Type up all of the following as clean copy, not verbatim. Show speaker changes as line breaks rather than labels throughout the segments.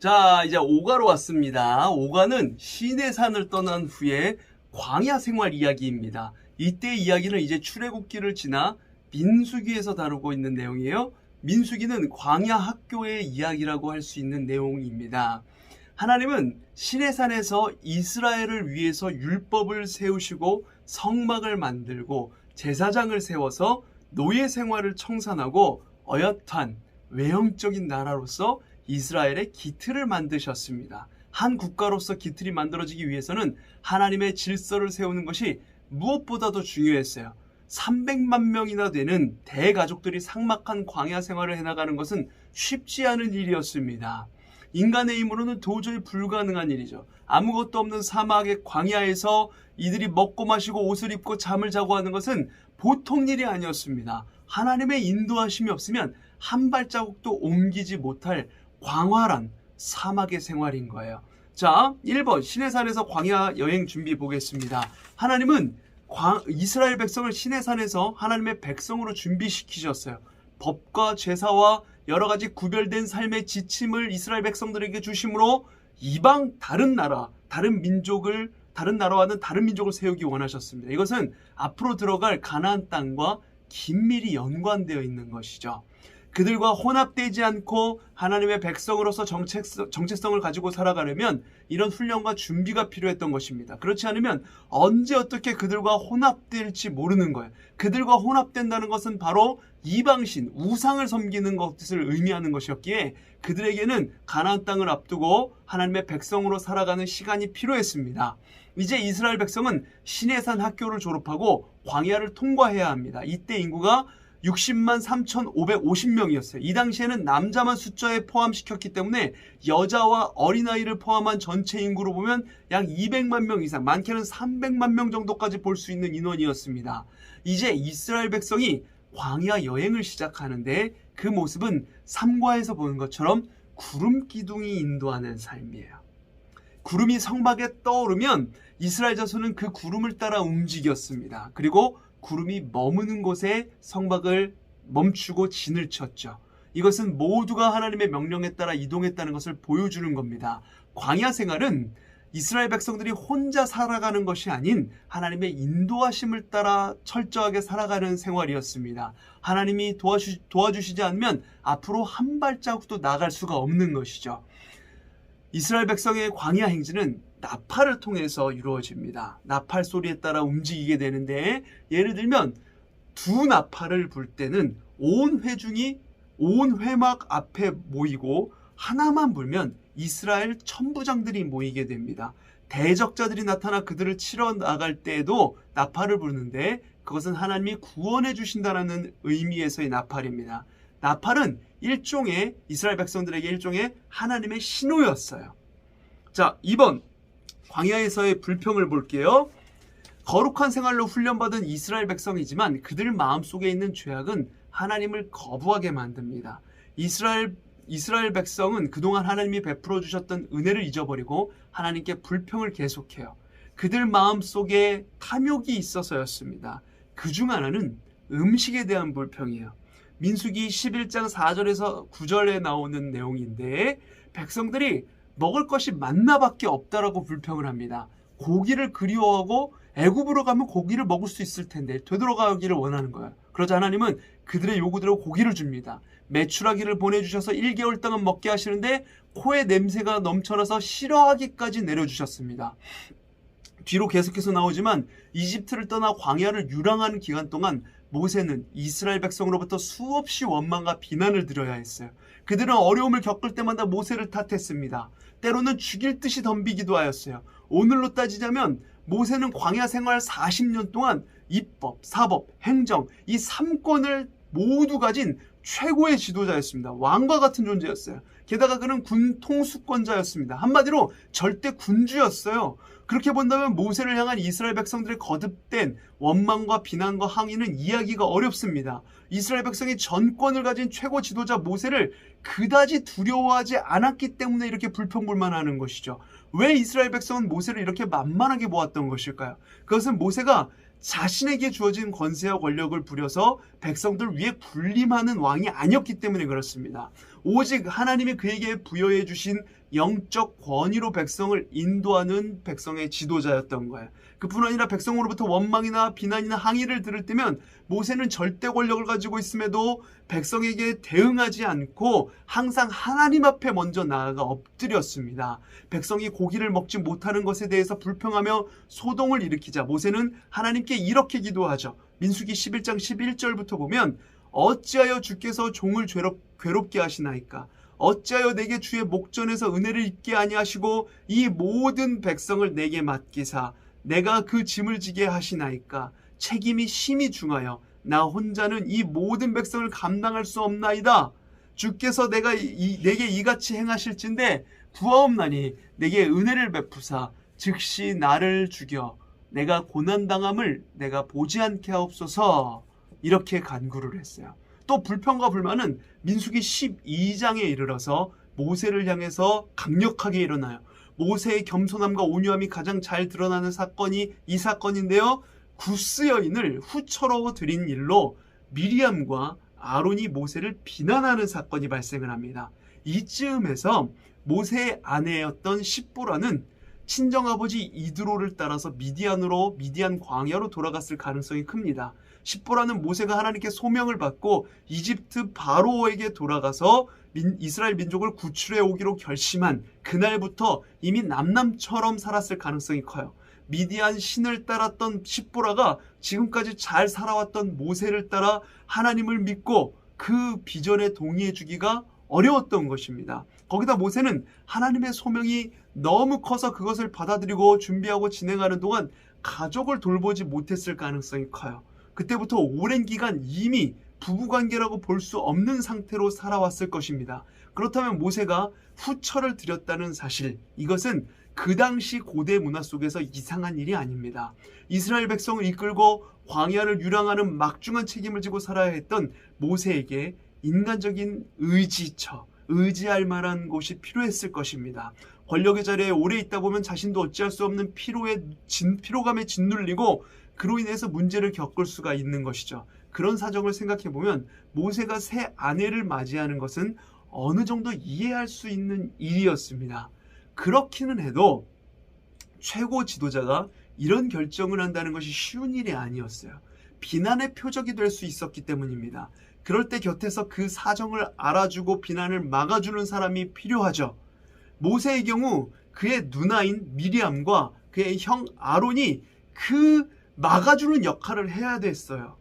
자, 이제 오가로 왔습니다. 오가는 시내산을 떠난 후에 광야 생활 이야기입니다. 이때 이야기는 이제 출애굽기를 지나 민수기에서 다루고 있는 내용이에요. 민수기는 광야 학교의 이야기라고 할 수 있는 내용입니다. 하나님은 시내산에서 이스라엘을 위해서 율법을 세우시고 성막을 만들고 제사장을 세워서 노예 생활을 청산하고 어엿한 외형적인 나라로서 이스라엘의 기틀을 만드셨습니다. 한 국가로서 기틀이 만들어지기 위해서는 하나님의 질서를 세우는 것이 무엇보다도 중요했어요. 300만 명이나 되는 대가족들이 삭막한 광야 생활을 해나가는 것은 쉽지 않은 일이었습니다. 인간의 힘으로는 도저히 불가능한 일이죠. 아무것도 없는 사막의 광야에서 이들이 먹고 마시고 옷을 입고 잠을 자고 하는 것은 보통 일이 아니었습니다. 하나님의 인도하심이 없으면 한 발자국도 옮기지 못할 광활한 사막의 생활인 거예요. 자, 1번 시내산에서 광야 여행 준비 보겠습니다. 하나님은 이스라엘 백성을 시내산에서 하나님의 백성으로 준비시키셨어요. 법과 제사와 여러 가지 구별된 삶의 지침을 이스라엘 백성들에게 주심으로 이방 다른 나라와는 다른 민족을 세우기 원하셨습니다. 이것은 앞으로 들어갈 가나안 땅과 긴밀히 연관되어 있는 것이죠. 그들과 혼합되지 않고 하나님의 백성으로서 정체성을 가지고 살아가려면 이런 훈련과 준비가 필요했던 것입니다. 그렇지 않으면 언제 어떻게 그들과 혼합될지 모르는 거예요. 그들과 혼합된다는 것은 바로 이방신, 우상을 섬기는 것을 의미하는 것이었기에 그들에게는 가나안 땅을 앞두고 하나님의 백성으로 살아가는 시간이 필요했습니다. 이제 이스라엘 백성은 시내산 학교를 졸업하고 광야를 통과해야 합니다. 이때 인구가 60만 3,550명이었어요. 이 당시에는 남자만 숫자에 포함시켰기 때문에 여자와 어린아이를 포함한 전체 인구로 보면 약 200만 명 이상, 많게는 300만 명 정도까지 볼 수 있는 인원이었습니다. 이제 이스라엘 백성이 광야 여행을 시작하는데 그 모습은 삼과에서 보는 것처럼 구름 기둥이 인도하는 삶이에요. 구름이 성막에 떠오르면 이스라엘 자손은 그 구름을 따라 움직였습니다. 그리고 구름이 머무는 곳에 성막을 멈추고 진을 쳤죠. 이것은 모두가 하나님의 명령에 따라 이동했다는 것을 보여주는 겁니다. 광야 생활은 이스라엘 백성들이 혼자 살아가는 것이 아닌 하나님의 인도하심을 따라 철저하게 살아가는 생활이었습니다. 하나님이 도와주시지 않으면 앞으로 한 발자국도 나갈 수가 없는 것이죠. 이스라엘 백성의 광야 행진은 나팔을 통해서 이루어집니다. 나팔 소리에 따라 움직이게 되는데, 예를 들면 두 나팔을 불 때는 온 회중이 온 회막 앞에 모이고 하나만 불면 이스라엘 천부장들이 모이게 됩니다. 대적자들이 나타나 그들을 치러 나갈 때에도 나팔을 부르는데 그것은 하나님이 구원해 주신다는 의미에서의 나팔입니다. 나팔은 이스라엘 백성들에게 일종의 하나님의 신호였어요. 자, 2번 광야에서의 불평을 볼게요. 거룩한 생활로 훈련받은 이스라엘 백성이지만 그들 마음속에 있는 죄악은 하나님을 거부하게 만듭니다. 이스라엘 백성은 그동안 하나님이 베풀어 주셨던 은혜를 잊어버리고 하나님께 불평을 계속해요. 그들 마음속에 탐욕이 있어서였습니다. 그중 하나는 음식에 대한 불평이에요. 민수기 11장 4절에서 9절에 나오는 내용인데, 백성들이 먹을 것이 만나밖에 없다라고 불평을 합니다. 고기를 그리워하고 애굽으로 가면 고기를 먹을 수 있을 텐데 되돌아가기를 원하는 거예요. 그러자 하나님은 그들의 요구대로 고기를 줍니다. 메추라기를 보내주셔서 1개월 동안 먹게 하시는데 코에 냄새가 넘쳐나서 싫어하기까지 내려주셨습니다. 뒤로 계속해서 나오지만 이집트를 떠나 광야를 유랑하는 기간 동안 모세는 이스라엘 백성으로부터 수없이 원망과 비난을 들어야 했어요. 그들은 어려움을 겪을 때마다 모세를 탓했습니다. 때로는 죽일 듯이 덤비기도 하였어요. 오늘로 따지자면 모세는 광야 생활 40년 동안 입법, 사법, 행정 이 3권을 모두 가진 최고의 지도자였습니다. 왕과 같은 존재였어요. 게다가 그는 군 통수권자였습니다. 한마디로 절대 군주였어요. 그렇게 본다면 모세를 향한 이스라엘 백성들의 거듭된 원망과 비난과 항의는 이해하기가 어렵습니다. 이스라엘 백성이 전권을 가진 최고 지도자 모세를 그다지 두려워하지 않았기 때문에 이렇게 불평불만하는 것이죠. 왜 이스라엘 백성은 모세를 이렇게 만만하게 보았던 것일까요? 그것은 모세가 자신에게 주어진 권세와 권력을 부려서 백성들 위에 군림하는 왕이 아니었기 때문에 그렇습니다. 오직 하나님이 그에게 부여해 주신 영적 권위로 백성을 인도하는 백성의 지도자였던 거예요. 그뿐 아니라 백성으로부터 원망이나 비난이나 항의를 들을 때면 모세는 절대 권력을 가지고 있음에도 백성에게 대응하지 않고 항상 하나님 앞에 먼저 나아가 엎드렸습니다. 백성이 고기를 먹지 못하는 것에 대해서 불평하며 소동을 일으키자 모세는 하나님께 이렇게 기도하죠. 민수기 11장 11절부터 보면 어찌하여 주께서 종을 괴롭게 하시나이까? 어찌하여 내게 주의 목전에서 은혜를 입게 아니하시고 이 모든 백성을 내게 맡기사 내가 그 짐을 지게 하시나이까? 책임이 심히 중하여 나 혼자는 이 모든 백성을 감당할 수 없나이다. 주께서 내게 이같이 행하실진데 구하옵나니 내게 은혜를 베푸사 즉시 나를 죽여 내가 고난당함을 내가 보지 않게 하옵소서. 이렇게 간구를 했어요. 또 불평과 불만은 민수기 12장에 이르러서 모세를 향해서 강력하게 일어나요. 모세의 겸손함과 온유함이 가장 잘 드러나는 사건이 이 사건인데요. 구스 여인을 후처로 들인 일로 미리암과 아론이 모세를 비난하는 사건이 발생을 합니다. 이쯤에서 모세의 아내였던 십보라는 친정아버지 이드로를 따라서 미디안 광야로 돌아갔을 가능성이 큽니다. 십보라는 모세가 하나님께 소명을 받고 이집트 바로에게 돌아가서 이스라엘 민족을 구출해 오기로 결심한 그날부터 이미 남남처럼 살았을 가능성이 커요. 미디안 신을 따랐던 십보라가 지금까지 잘 살아왔던 모세를 따라 하나님을 믿고 그 비전에 동의해 주기가 어려웠던 것입니다. 거기다 모세는 하나님의 소명이 너무 커서 그것을 받아들이고 준비하고 진행하는 동안 가족을 돌보지 못했을 가능성이 커요. 그때부터 오랜 기간 이미 부부관계라고 볼 수 없는 상태로 살아왔을 것입니다. 그렇다면 모세가 후처를 드렸다는 사실, 이것은 그 당시 고대 문화 속에서 이상한 일이 아닙니다. 이스라엘 백성을 이끌고 광야를 유랑하는 막중한 책임을 지고 살아야 했던 모세에게 인간적인 의지할 만한 곳이 필요했을 것입니다. 권력의 자리에 오래 있다 보면 자신도 어찌할 수 없는 피로감에 짓눌리고 그로 인해서 문제를 겪을 수가 있는 것이죠. 그런 사정을 생각해 보면 모세가 새 아내를 맞이하는 것은 어느 정도 이해할 수 있는 일이었습니다. 그렇기는 해도 최고 지도자가 이런 결정을 한다는 것이 쉬운 일이 아니었어요. 비난의 표적이 될 수 있었기 때문입니다. 그럴 때 곁에서 그 사정을 알아주고 비난을 막아주는 사람이 필요하죠. 모세의 경우 그의 누나인 미리암과 그의 형 아론이 그 막아주는 역할을 해야 됐어요.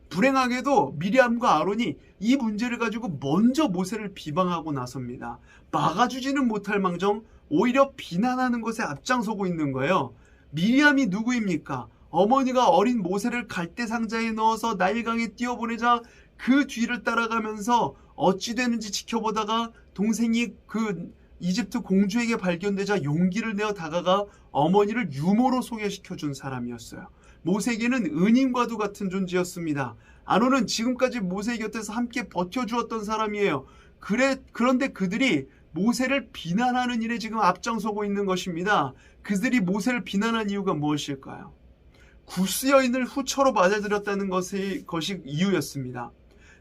불행하게도 미리암과 아론이 이 문제를 가지고 먼저 모세를 비방하고 나섭니다. 막아주지는 못할 망정 오히려 비난하는 것에 앞장서고 있는 거예요. 미리암이 누구입니까? 어머니가 어린 모세를 갈대 상자에 넣어서 나일강에 띄워보내자 그 뒤를 따라가면서 어찌 되는지 지켜보다가 동생이 그 이집트 공주에게 발견되자 용기를 내어 다가가 어머니를 유모로 소개시켜준 사람이었어요. 모세에게는 은인과도 같은 존재였습니다. 아론은 지금까지 모세 곁에서 함께 버텨주었던 사람이에요. 그런데 그들이 모세를 비난하는 일에 지금 앞장서고 있는 것입니다. 그들이 모세를 비난한 이유가 무엇일까요? 구스 여인을 후처로 맞아들였다는 것이 이유였습니다.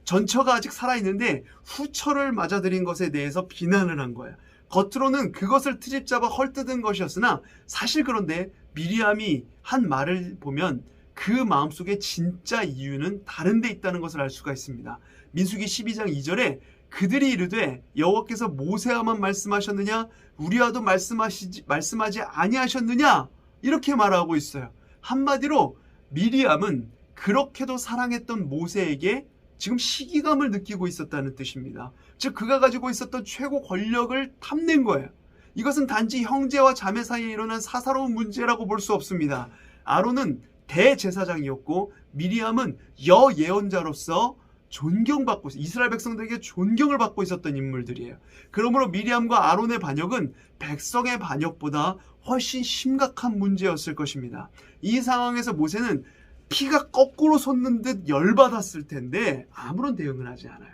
전처가 아직 살아있는데 후처를 맞아들인 것에 대해서 비난을 한 거예요. 겉으로는 그것을 트집잡아 헐뜯은 것이었으나 사실 그런데 미리암이 한 말을 보면 그 마음속에 진짜 이유는 다른 데 있다는 것을 알 수가 있습니다. 민수기 12장 2절에 그들이 이르되 여호와께서 모세와만 말씀하셨느냐 우리와도 말씀하지 아니하셨느냐 이렇게 말하고 있어요. 한마디로 미리암은 그렇게도 사랑했던 모세에게 지금 시기감을 느끼고 있었다는 뜻입니다. 즉 그가 가지고 있었던 최고 권력을 탐낸 거예요. 이것은 단지 형제와 자매 사이에 일어난 사사로운 문제라고 볼 수 없습니다. 아론은 대제사장이었고 미리암은 여예언자로서 존경받고 이스라엘 백성들에게 존경을 받고 있었던 인물들이에요. 그러므로 미리암과 아론의 반역은 백성의 반역보다 훨씬 심각한 문제였을 것입니다. 이 상황에서 모세는 피가 거꾸로 솟는 듯 열받았을 텐데 아무런 대응을 하지 않아요.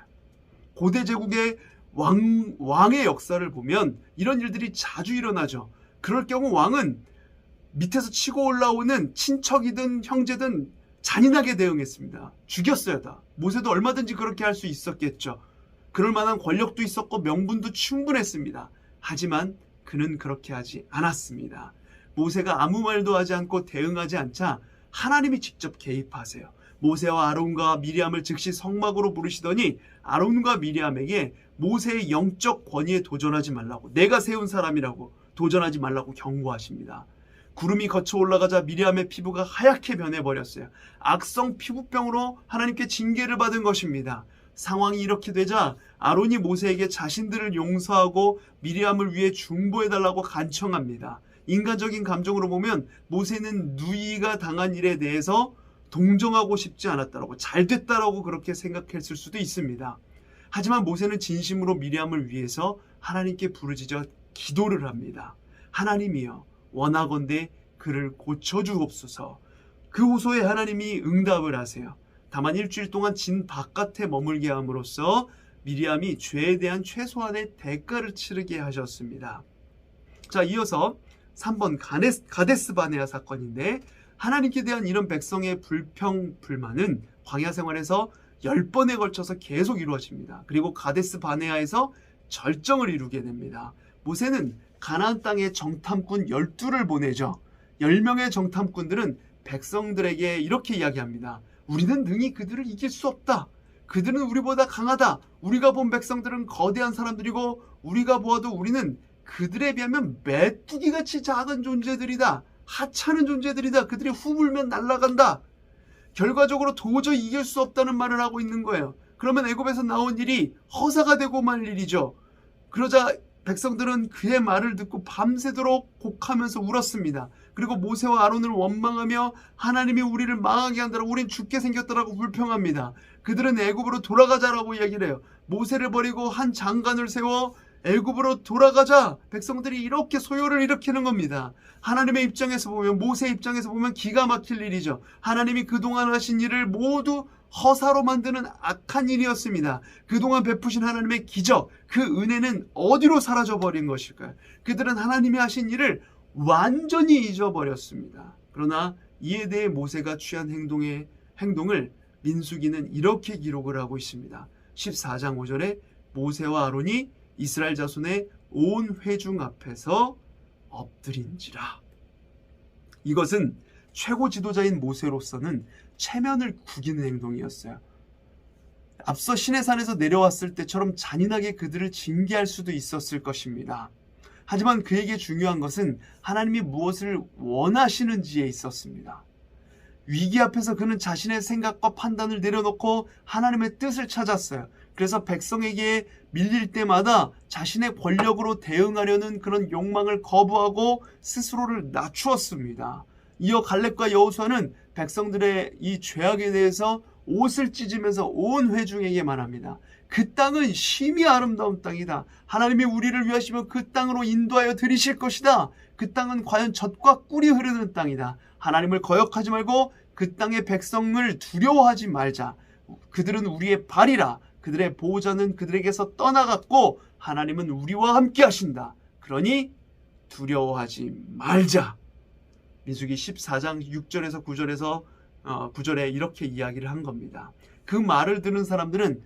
고대 제국의 왕의 역사를 보면 이런 일들이 자주 일어나죠. 그럴 경우 왕은 밑에서 치고 올라오는 친척이든 형제든 잔인하게 대응했습니다. 죽였어야 다. 모세도 얼마든지 그렇게 할 수 있었겠죠. 그럴 만한 권력도 있었고 명분도 충분했습니다. 하지만 그는 그렇게 하지 않았습니다. 모세가 아무 말도 하지 않고 대응하지 않자 하나님이 직접 개입하세요. 모세와 아론과 미리암을 즉시 성막으로 부르시더니 아론과 미리암에게 모세의 영적 권위에 도전하지 말라고, 내가 세운 사람이라고 도전하지 말라고 경고하십니다. 구름이 거쳐 올라가자 미리암의 피부가 하얗게 변해버렸어요. 악성 피부병으로 하나님께 징계를 받은 것입니다. 상황이 이렇게 되자 아론이 모세에게 자신들을 용서하고 미리암을 위해 중보해달라고 간청합니다. 인간적인 감정으로 보면 모세는 누이가 당한 일에 대해서 동정하고 싶지 않았다라고, 잘 됐다라고 그렇게 생각했을 수도 있습니다. 하지만 모세는 진심으로 미리암을 위해서 하나님께 부르짖어 기도를 합니다. 하나님이여, 원하건대 그를 고쳐주옵소서. 그 호소에 하나님이 응답을 하세요. 다만 일주일 동안 진 바깥에 머물게 함으로써 미리암이 죄에 대한 최소한의 대가를 치르게 하셨습니다. 자, 이어서 3번 가데스 바네아 사건인데, 하나님께 대한 이런 백성의 불평, 불만은 광야 생활에서 10번에 걸쳐서 계속 이루어집니다. 그리고 가데스 바네아에서 절정을 이루게 됩니다. 모세는 가나안 땅에 정탐꾼 12를 보내죠. 10명의 정탐꾼들은 백성들에게 이렇게 이야기합니다. 우리는 능히 그들을 이길 수 없다. 그들은 우리보다 강하다. 우리가 본 백성들은 거대한 사람들이고 우리가 보아도 우리는 그들에 비하면 메뚜기같이 작은 존재들이다. 하찮은 존재들이다. 그들이 후불면 날아간다. 결과적으로 도저히 이길 수 없다는 말을 하고 있는 거예요. 그러면 애굽에서 나온 일이 허사가 되고 말 일이죠. 그러자 백성들은 그의 말을 듣고 밤새도록 곡하면서 울었습니다. 그리고 모세와 아론을 원망하며 하나님이 우리를 망하게 한다라고, 우린 죽게 생겼다라고 불평합니다. 그들은 애굽으로 돌아가자라고 이야기를 해요. 모세를 버리고 한 장관을 세워 애굽으로 돌아가자. 백성들이 이렇게 소요를 일으키는 겁니다. 하나님의 입장에서 보면, 모세의 입장에서 보면 기가 막힐 일이죠. 하나님이 그동안 하신 일을 모두 허사로 만드는 악한 일이었습니다. 그동안 베푸신 하나님의 기적, 그 은혜는 어디로 사라져버린 것일까요? 그들은 하나님이 하신 일을 완전히 잊어버렸습니다. 그러나 이에 대해 모세가 취한 행동을 민수기는 이렇게 기록을 하고 있습니다. 14장 5절에 모세와 아론이 이스라엘 자손의 온 회중 앞에서 엎드린지라. 이것은 최고 지도자인 모세로서는 체면을 구기는 행동이었어요. 앞서 시내산에서 내려왔을 때처럼 잔인하게 그들을 징계할 수도 있었을 것입니다. 하지만 그에게 중요한 것은 하나님이 무엇을 원하시는지에 있었습니다. 위기 앞에서 그는 자신의 생각과 판단을 내려놓고 하나님의 뜻을 찾았어요. 그래서 백성에게 밀릴 때마다 자신의 권력으로 대응하려는 그런 욕망을 거부하고 스스로를 낮추었습니다. 이어 갈렙과 여호수아는 백성들의 이 죄악에 대해서 옷을 찢으면서 온 회중에게 말합니다. 그 땅은 심히 아름다운 땅이다. 하나님이 우리를 위하시며 그 땅으로 인도하여 들이실 것이다. 그 땅은 과연 젖과 꿀이 흐르는 땅이다. 하나님을 거역하지 말고 그 땅의 백성을 두려워하지 말자. 그들은 우리의 발이라. 그들의 보호자는 그들에게서 떠나갔고 하나님은 우리와 함께 하신다. 그러니 두려워하지 말자. 민수기 14장 6절에서 9절에 이렇게 이야기를 한 겁니다. 그 말을 들은 사람들은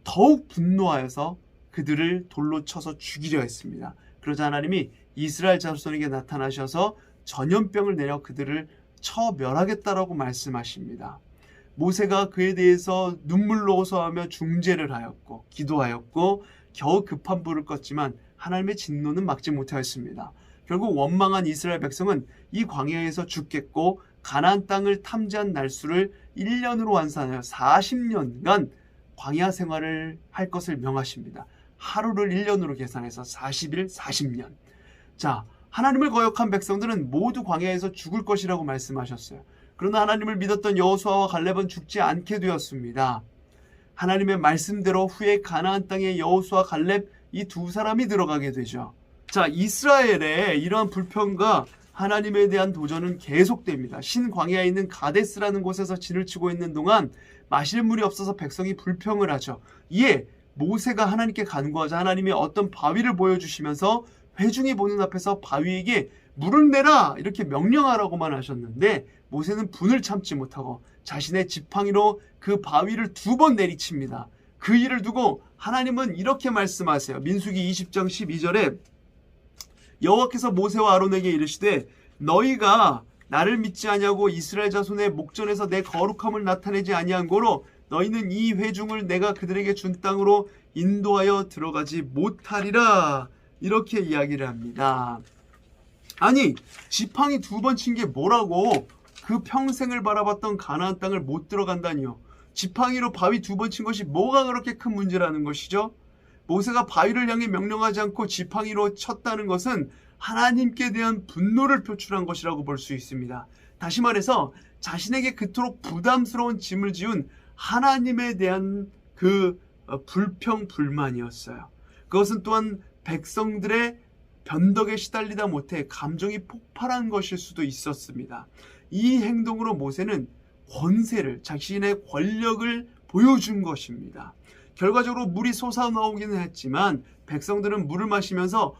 더욱 분노하여서 그들을 돌로 쳐서 죽이려 했습니다. 그러자 하나님이 이스라엘 자손에게 나타나셔서 전염병을 내려 그들을 처멸하겠다라고 말씀하십니다. 모세가 그에 대해서 눈물로 호소하며 중재를 하였고 기도하였고 겨우 급한 불을 껐지만 하나님의 진노는 막지 못하였습니다. 결국 원망한 이스라엘 백성은 이 광야에서 죽겠고 가나안 땅을 탐지한 날수를 1년으로 환산하여 40년간 광야 생활을 할 것을 명하십니다. 하루를 1년으로 계산해서 40일 40년. 자, 하나님을 거역한 백성들은 모두 광야에서 죽을 것이라고 말씀하셨어요. 그러나 하나님을 믿었던 여호수아와 갈렙은 죽지 않게 되었습니다. 하나님의 말씀대로 후에 가나안 땅에 여호수아, 갈렙 이 두 사람이 들어가게 되죠. 자, 이스라엘의 이러한 불평과 하나님에 대한 도전은 계속됩니다. 신광야에 있는 가데스라는 곳에서 진을 치고 있는 동안 마실 물이 없어서 백성이 불평을 하죠. 이에 모세가 하나님께 간구하자 하나님이 어떤 바위를 보여주시면서 회중이 보는 앞에서 바위에게 물을 내라 이렇게 명령하라고만 하셨는데 모세는 분을 참지 못하고 자신의 지팡이로 그 바위를 2번 내리칩니다. 그 일을 두고 하나님은 이렇게 말씀하세요. 민수기 20장 12절에 여호와께서 모세와 아론에게 이르시되 너희가 나를 믿지 아니하고 이스라엘 자손의 목전에서 내 거룩함을 나타내지 아니한 고로 너희는 이 회중을 내가 그들에게 준 땅으로 인도하여 들어가지 못하리라. 이렇게 이야기를 합니다. 아니, 지팡이 2번 친 게 뭐라고? 그 평생을 바라봤던 가나안 땅을 못 들어간다니요. 지팡이로 바위 2번 친 것이 뭐가 그렇게 큰 문제라는 것이죠? 모세가 바위를 향해 명령하지 않고 지팡이로 쳤다는 것은 하나님께 대한 분노를 표출한 것이라고 볼 수 있습니다. 다시 말해서 자신에게 그토록 부담스러운 짐을 지운 하나님에 대한 그 불평, 불만이었어요. 그것은 또한 백성들의 변덕에 시달리다 못해 감정이 폭발한 것일 수도 있었습니다. 이 행동으로 모세는 권세를, 자신의 권력을 보여준 것입니다. 결과적으로 물이 솟아나오기는 했지만 백성들은 물을 마시면서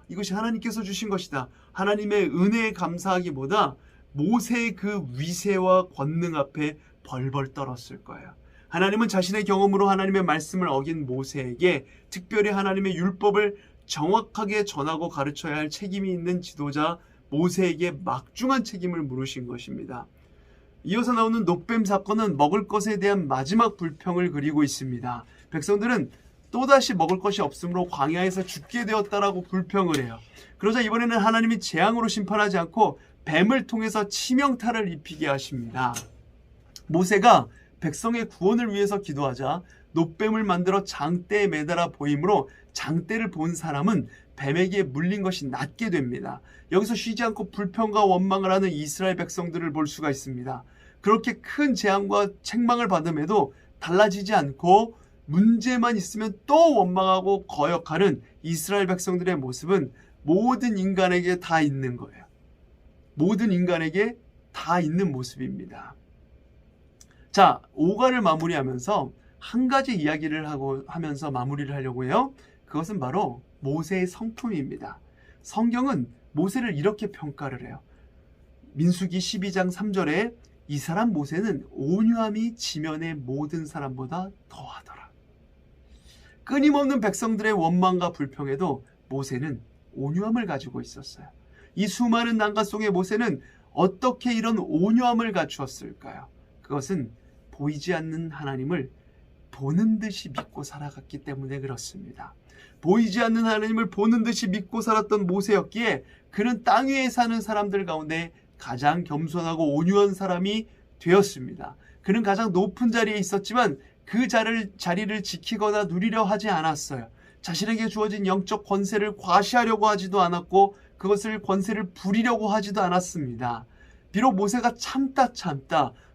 이것이 하나님께서 주신 것이다, 하나님의 은혜에 감사하기보다 모세의 그 위세와 권능 앞에 벌벌 떨었을 거예요. 하나님은 자신의 경험으로 하나님의 말씀을 어긴 모세에게 특별히 하나님의 율법을 정확하게 전하고 가르쳐야 할 책임이 있는 지도자 모세에게 막중한 책임을 물으신 것입니다. 이어서 나오는 놋뱀 사건은 먹을 것에 대한 마지막 불평을 그리고 있습니다. 백성들은 또다시 먹을 것이 없으므로 광야에서 죽게 되었다라고 불평을 해요. 그러자 이번에는 하나님이 재앙으로 심판하지 않고 뱀을 통해서 치명타를 입히게 하십니다. 모세가 백성의 구원을 위해서 기도하자 놋뱀을 만들어 장대에 매달아 보이므로 장대를 본 사람은 뱀에게 물린 것이 낫게 됩니다. 여기서 쉬지 않고 불평과 원망을 하는 이스라엘 백성들을 볼 수가 있습니다. 그렇게 큰 재앙과 책망을 받음에도 달라지지 않고 문제만 있으면 또 원망하고 거역하는 이스라엘 백성들의 모습은 모든 인간에게 다 있는 거예요. 모든 인간에게 다 있는 모습입니다. 자, 5과를 마무리하면서 한 가지 이야기를 하면서 마무리를 하려고 해요. 그것은 바로 모세의 성품입니다. 성경은 모세를 이렇게 평가를 해요. 민수기 12장 3절에 이 사람 모세는 온유함이 지면의 모든 사람보다 더하더라. 끊임없는 백성들의 원망과 불평에도 모세는 온유함을 가지고 있었어요. 이 수많은 난관 속에 모세는 어떻게 이런 온유함을 갖추었을까요? 그것은 보이지 않는 하나님을 보는 듯이 믿고 살아갔기 때문에 그렇습니다. 보이지 않는 하나님을 보는 듯이 믿고 살았던 모세였기에 그는 땅 위에 사는 사람들 가운데 가장 겸손하고 온유한 사람이 되었습니다. 그는 가장 높은 자리에 있었지만 그 자리를 지키거나 누리려 하지 않았어요. 자신에게 주어진 영적 권세를 과시하려고 하지도 않았고 그것을 권세를 부리려고 하지도 않았습니다. 비록 모세가 참다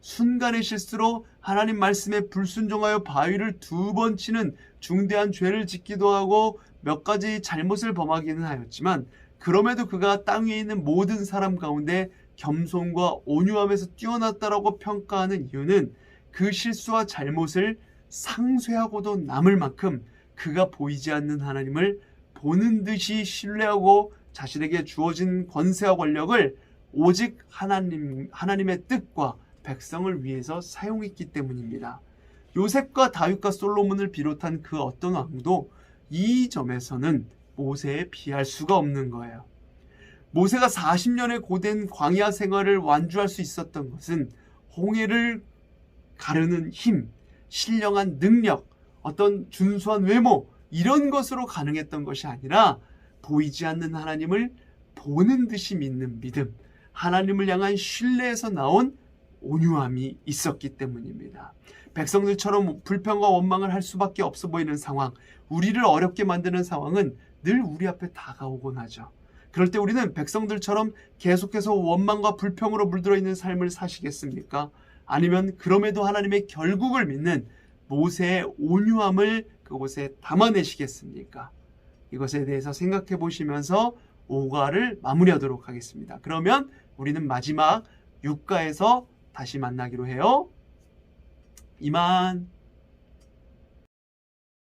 순간의 실수로 하나님 말씀에 불순종하여 바위를 2번 치는 중대한 죄를 짓기도 하고 몇 가지 잘못을 범하기는 하였지만 그럼에도 그가 땅 위에 있는 모든 사람 가운데 겸손과 온유함에서 뛰어났다라고 평가하는 이유는 그 실수와 잘못을 상쇄하고도 남을 만큼 그가 보이지 않는 하나님을 보는 듯이 신뢰하고 자신에게 주어진 권세와 권력을 오직 하나님의 뜻과 백성을 위해서 사용했기 때문입니다. 요셉과 다윗과 솔로몬을 비롯한 그 어떤 왕도 이 점에서는 모세에 비할 수가 없는 거예요. 모세가 40년의 고된 광야 생활을 완주할 수 있었던 것은 홍해를 가르는 힘, 신령한 능력, 어떤 준수한 외모 이런 것으로 가능했던 것이 아니라 보이지 않는 하나님을 보는 듯이 믿는 믿음, 하나님을 향한 신뢰에서 나온 온유함이 있었기 때문입니다. 백성들처럼 불평과 원망을 할 수밖에 없어 보이는 상황, 우리를 어렵게 만드는 상황은 늘 우리 앞에 다가오곤 하죠. 그럴 때 우리는 백성들처럼 계속해서 원망과 불평으로 물들어 있는 삶을 사시겠습니까? 아니면 그럼에도 하나님의 결국을 믿는 모세의 온유함을 그곳에 담아내시겠습니까? 이것에 대해서 생각해 보시면서 5과를 마무리하도록 하겠습니다. 그러면 우리는 마지막 6과에서 다시 만나기로 해요. 이만.